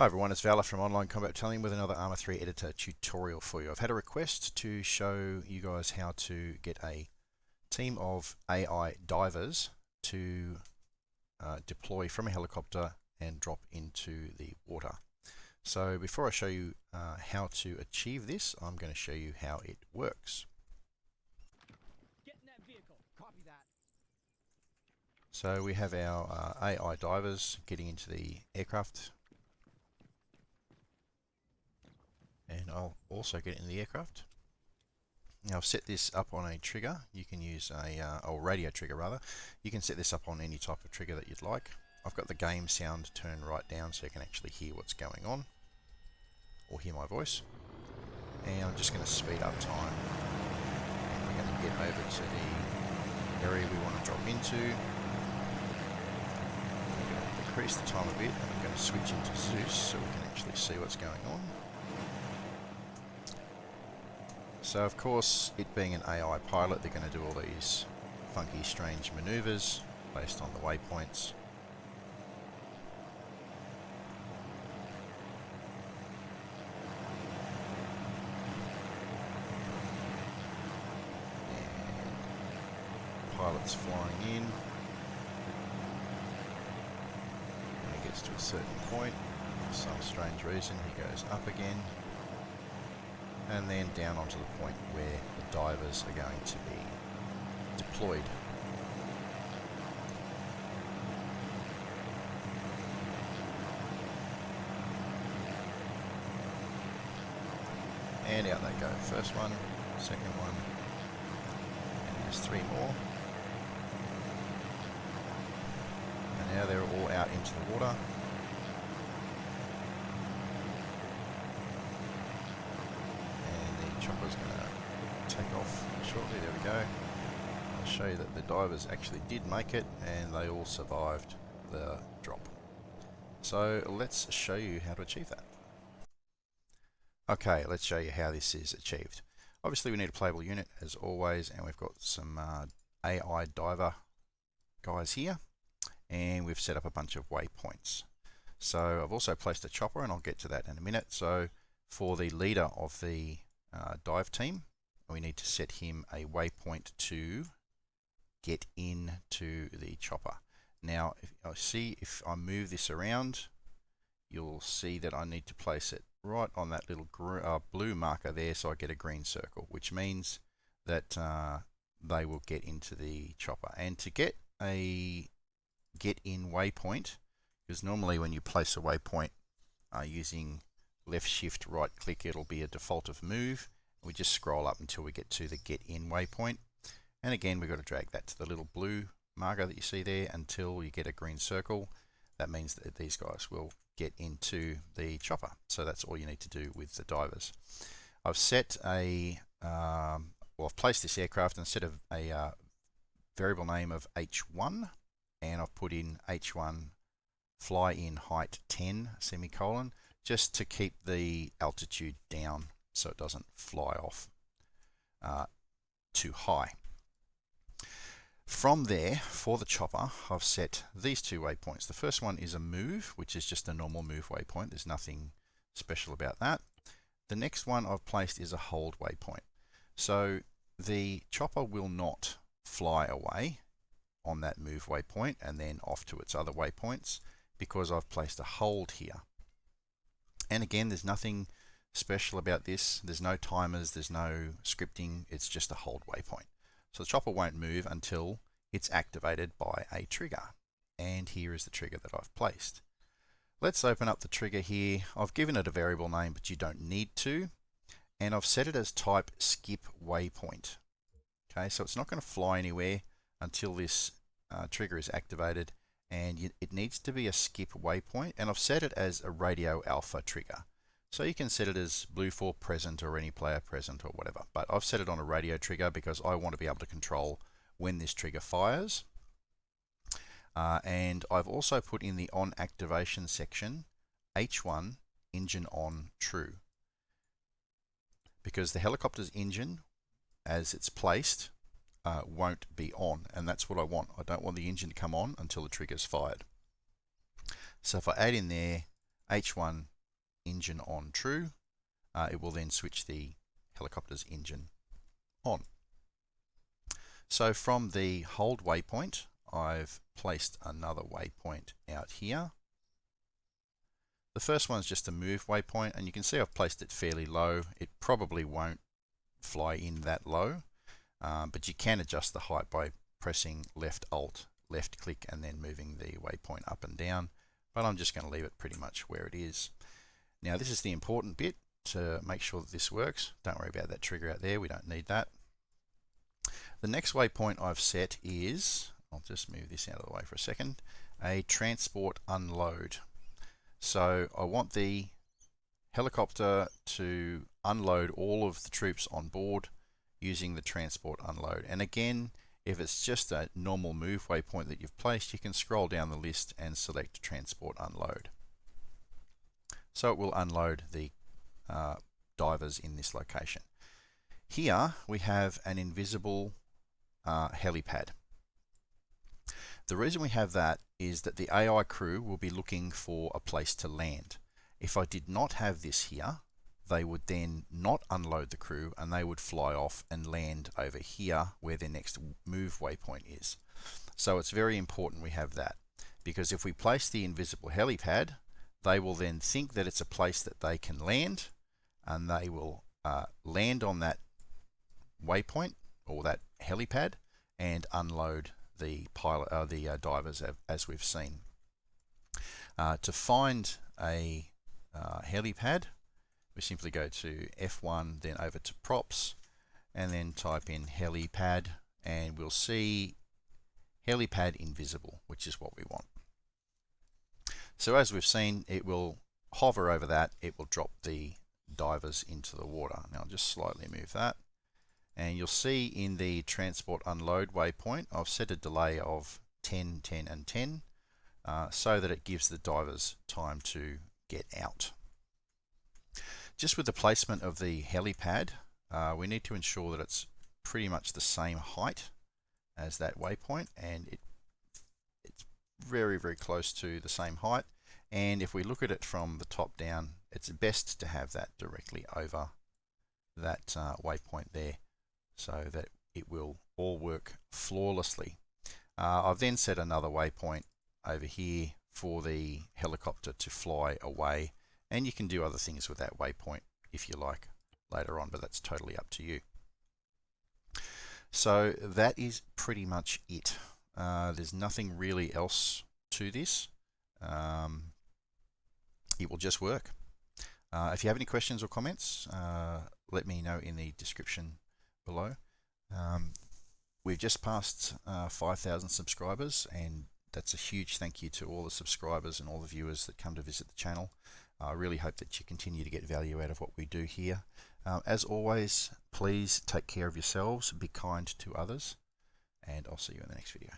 Hi everyone, it's Valor from Online Combat Battalion with another Arma 3 editor tutorial for you. I've had a request to show you guys how to get a team of AI divers to deploy from a helicopter and drop into the water. So before I show you how to achieve this, I'm going to show you how it works. Get in that vehicle. Copy that. So we have our AI divers getting into the aircraft. And I'll also get in the aircraft. Now I've set this up on a trigger. You can use a radio trigger rather. You can set this up on any type of trigger that you'd like. I've got the game sound turned right down so you can actually hear what's going on or hear my voice. And I'm just going to speed up time. And we're going to get over to the area we want to drop into. I'm going to decrease the time a bit and I'm going to switch into Zeus so we can actually see what's going on. So of course, it being an AI pilot, they're going to do all these funky, strange maneuvers based on the waypoints. And pilot's flying in. When he gets to a certain point, for some strange reason, he goes up again. And then down onto the point where the divers are going to be deployed. And out they go. First one, second one, and there's three more. And now they're all out into the water. Chopper's going to take off shortly. There we go. I'll show you that the divers actually did make it and they all survived the drop. So let's show you how to achieve that. Okay, let's show you how this is achieved. Obviously we need a playable unit as always, and we've got some AI diver guys here, and we've set up a bunch of waypoints. So I've also placed a chopper, and I'll get to that in a minute. So for the leader of the dive team, we need to set him a waypoint to get into the chopper. Now if I move this around, you'll see that I need to place it right on that little blue marker there so I get a green circle, which means that they will get into the chopper. And to get a get in waypoint, because normally when you place a waypoint using left shift right click, it'll be a default of move. We just scroll up until we get to the get in waypoint, and again we've got to drag that to the little blue marker that you see there until you get a green circle. That means that these guys will get into the chopper. So that's all you need to do with the divers. I've set a I've placed this aircraft instead of a variable name of H1, and I've put in H1 fly in height 10 semicolon, just to keep the altitude down so it doesn't fly off too high. From there, for the chopper, I've set these two waypoints. The first one is a move, which is just a normal move waypoint. There's nothing special about that. The next one I've placed is a hold waypoint. So the chopper will not fly away on that move waypoint and then off to its other waypoints, because I've placed a hold here. And again, there's nothing special about this. There's no timers, there's no scripting, it's just a hold waypoint. So the chopper won't move until it's activated by a trigger. And here is the trigger that I've placed. Let's open up the trigger here. I've given it a variable name, but you don't need to. And I've set it as type skip waypoint. Okay, so it's not going to fly anywhere until this trigger is activated. And it needs to be a skip waypoint, and I've set it as a radio alpha trigger. So you can set it as blue for present or any player present or whatever, but I've set it on a radio trigger because I want to be able to control when this trigger fires. And I've also put in the on activation section H1 engine on true, because the helicopter's engine, as it's placed, won't be on, and that's what I want. I don't want the engine to come on until the trigger's fired. So if I add in there H1 engine on true, it will then switch the helicopter's engine on. So from the hold waypoint, I've placed another waypoint out here. The first one is just a move waypoint, and you can see I've placed it fairly low. It probably won't fly in that low, but you can adjust the height by pressing left alt, left click, and then moving the waypoint up and down. But I'm just going to leave it pretty much where it is. Now this is the important bit to make sure that this works. Don't worry about that trigger out there, we don't need that. The next waypoint I've set is, I'll just move this out of the way for a second, a transport unload. So I want the helicopter to unload all of the troops on board using the transport unload. And again, if it's just a normal move waypoint that you've placed, you can scroll down the list and select transport unload. So it will unload the divers in this location. Here we have an invisible helipad. The reason we have that is that the AI crew will be looking for a place to land. If I did not have this here, they would then not unload the crew and they would fly off and land over here where their next move waypoint is. So it's very important we have that, because if we place the invisible helipad, they will then think that it's a place that they can land, and they will land on that waypoint or that helipad and unload the divers as we've seen. To find a helipad, we simply go to F1, then over to props, and then type in helipad, and we'll see helipad invisible, which is what we want. So as we've seen, it will hover over that, it will drop the divers into the water. Now I'll just slightly move that, and you'll see in the transport unload waypoint I've set a delay of 10, 10 and 10 so that it gives the divers time to get out. Just with the placement of the helipad, we need to ensure that it's pretty much the same height as that waypoint, and it's very, very close to the same height. And if we look at it from the top down, it's best to have that directly over that waypoint there, so that it will all work flawlessly. I've then set another waypoint over here for the helicopter to fly away, and you can do other things with that waypoint if you like later on, but that's totally up to you. So that is pretty much it. There's nothing really else to this. It will just work. If you have any questions or comments, let me know in the description below. We've just passed 5,000 subscribers, and that's a huge thank you to all the subscribers and all the viewers that come to visit the channel. I really hope that you continue to get value out of what we do here. As always, please take care of yourselves, be kind to others, and I'll see you in the next video.